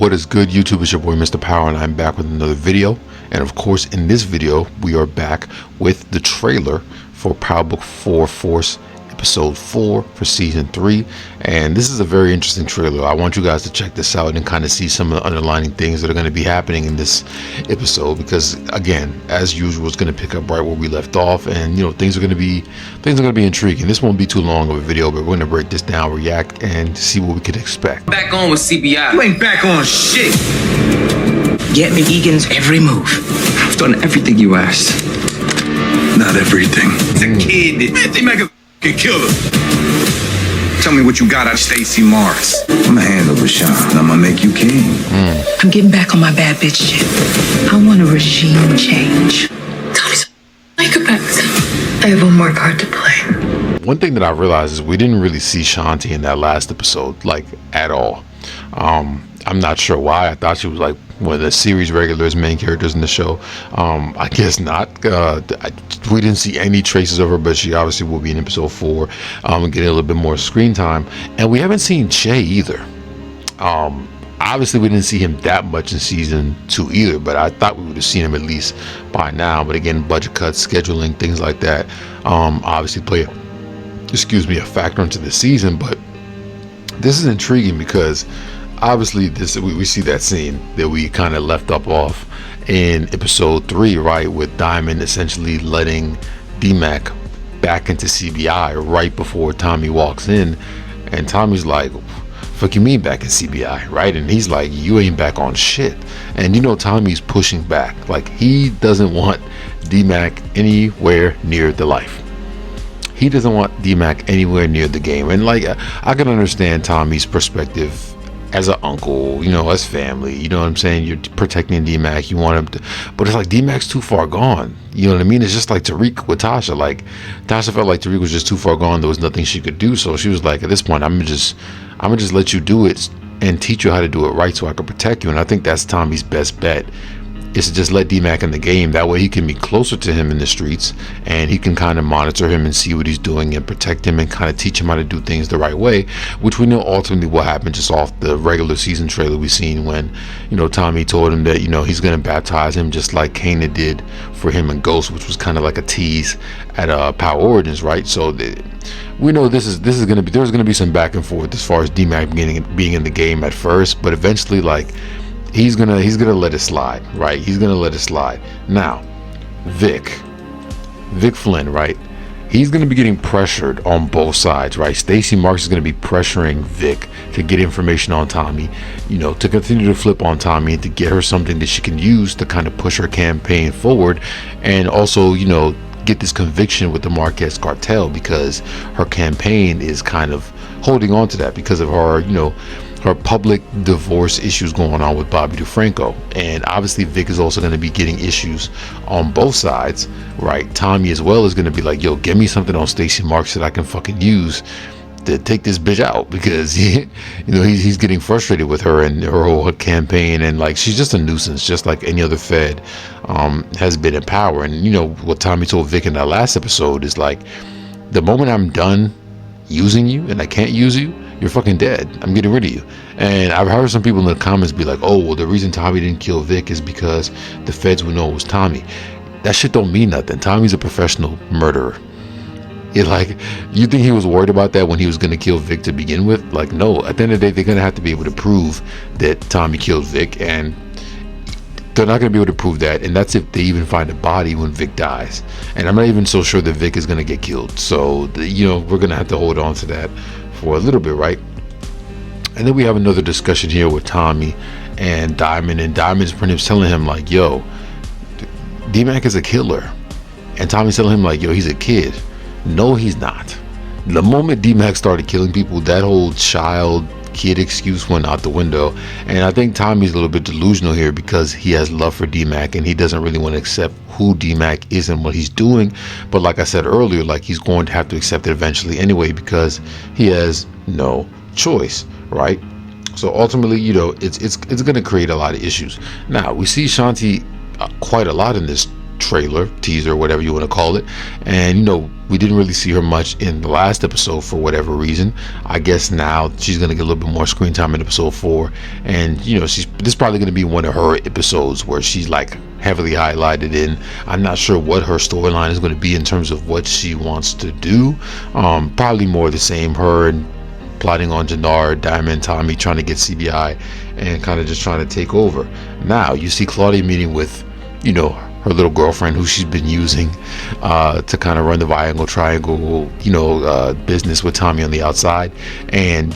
What is good, YouTube? It's your boy MrPower, and I'm back with another video. And of course, in this video we are back with the trailer for Power Book 4 Force episode 4 for season 3, and this is a very interesting trailer. I want you guys to check this out and kind of see some of the underlying things that are going to be happening in this episode, because again, as usual, it's going to pick up right where we left off, and you know, things are going to be intriguing. This won't be too long of a video, but we're going to break this down, react, and see what we could expect. Back on with CBI. You ain't back on shit. Get me Egan's every move. I've done everything you asked. Not everything. It's a kid. Man, they make a killer. Tell me what you got out of Stacy Morris. I'ma handle Rashawn. I'ma make you king. I'm getting back on my bad bitch shit. I want a regime change. Tommy's a psychopath. I have one more card to play. One thing that I realized is we didn't really see Shanti in that last episode, like, at all. I'm not sure why. I thought she was like one of the series regulars, main characters in the show. I guess not. We didn't see any traces of her, but she obviously will be in episode 4 and getting a little bit more screen time. And we haven't seen Che either. Obviously we didn't see him that much in season 2 either, but I thought we would have seen him at least by now. But again, budget cuts, scheduling, things like that obviously play a factor into the season. But this is intriguing because obviously we see that scene that we kind of left off in episode 3, right, with Diamond essentially letting D-Mac back into CBI right before Tommy walks in, and Tommy's like, fuck you mean back in CBI, right? And he's like, you ain't back on shit. And you know, Tommy's pushing back, like he doesn't want D-Mac anywhere near the life. He doesn't want D-Mac anywhere near the game. And like, I can understand Tommy's perspective as an uncle, you know, as family, you know what I'm saying? You're protecting D-Mac, you want him to, but it's like D-Mac's too far gone. You know what I mean? It's just like Tariq with Tasha. Like, Tasha felt like Tariq was just too far gone. There was nothing she could do. So she was like, at this point, I'm gonna just let you do it and teach you how to do it right so I can protect you. And I think that's Tommy's best bet, is to just let D-Mac in the game. That way he can be closer to him in the streets, and he can kind of monitor him and see what he's doing and protect him and kind of teach him how to do things the right way, which we know ultimately will happen just off the regular season trailer we've seen, when, you know, Tommy told him that, you know, he's going to baptize him just like Kana did for him and Ghost, which was kind of like a tease at Power Origins, right? So we know there's going to be some back and forth as far as D-Mac being in the game at first, but eventually, like, he's gonna let it slide, right? He's gonna let it slide. Now, Vic Flynn, right? He's gonna be getting pressured on both sides, right? Stacy Marks is gonna be pressuring Vic to get information on Tommy, you know, to continue to flip on Tommy and to get her something that she can use to kind of push her campaign forward, and also, you know, get this conviction with the Marquez cartel, because her campaign is kind of holding on to that because of her, you know, her public divorce issues going on with Bobby DeFranco. And obviously Vic is also going to be getting issues on both sides, right? Tommy as well is going to be like, yo, give me something on Stacy Marks that I can fucking use to take this bitch out, because you know, he's getting frustrated with her and her whole campaign, and like, she's just a nuisance, just like any other Fed has been in power. And you know what Tommy told Vic in that last episode is like, the moment I'm done using you and I can't use you, you're fucking dead. I'm getting rid of you. And I've heard some people in the comments be like, oh, well, the reason Tommy didn't kill Vic is because the feds would know it was Tommy. That shit don't mean nothing. Tommy's a professional murderer. It, like, you think he was worried about that when he was going to kill Vic to begin with? Like, no. At the end of the day, they're going to have to be able to prove that Tommy killed Vic, and they're not going to be able to prove that, and that's if they even find a body when Vic dies. And I'm not even so sure that Vic is going to get killed. So, you know, we're going to have to hold on to that for a little bit, right? And then we have another discussion here with Tommy and Diamond's pretty much telling him like, yo, D-Mac is a killer, and Tommy's telling him like, yo, he's a kid. No, he's not. The moment D-Mac started killing people, that whole child kid excuse went out the window. And I think Tommy's a little bit delusional here because he has love for D-Mac and he doesn't really want to accept who D-Mac is and what he's doing. But like I said earlier, like, he's going to have to accept it eventually anyway, because he has no choice, right? So ultimately, you know, it's going to create a lot of issues. Now we see Shanti quite a lot in this trailer, teaser, whatever you want to call it. And we didn't really see her much in the last episode for whatever reason. I guess now she's gonna get a little bit more screen time in episode 4, and this is probably gonna be one of her episodes where she's like heavily highlighted in. I'm not sure what her storyline is going to be in terms of what she wants to do. Probably more the same, her and plotting on Jannar, Diamond, Tommy, trying to get CBI and kind of just trying to take over. Now you see Claudia meeting with her little girlfriend who she's been using to kind of run the triangle business with Tommy on the outside, and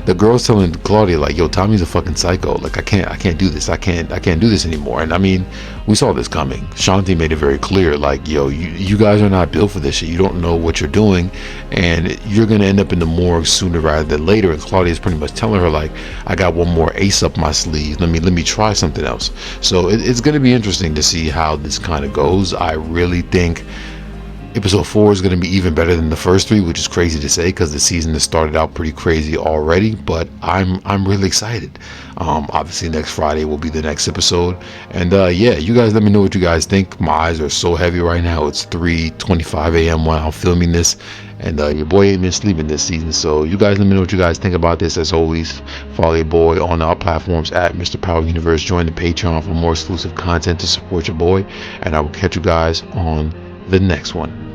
the girl's telling Claudia like, yo, Tommy's a fucking psycho, like I can't do this, I can't do this anymore. And I mean, we saw this coming. Shanti made it very clear, like, yo, you guys are not built for this shit. You don't know what you're doing, and you're gonna end up in the morgue sooner rather than later. And Claudia's pretty much telling her like, I got one more ace up my sleeve, let me try something else. So it's gonna be interesting to see how this kind of goes. I really think episode 4 is going to be even better than the first 3, which is crazy to say because the season has started out pretty crazy already, but I'm really excited. Obviously next Friday will be the next episode, and yeah, you guys let me know what you guys think. My eyes are so heavy right now. It's 3:25 a.m. while I'm filming this, and your boy ain't been sleeping this season. So you guys let me know what you guys think about this. As always, follow your boy on our platforms at MrPower Universe. Join the Patreon for more exclusive content to support your boy, and I will catch you guys on the next one.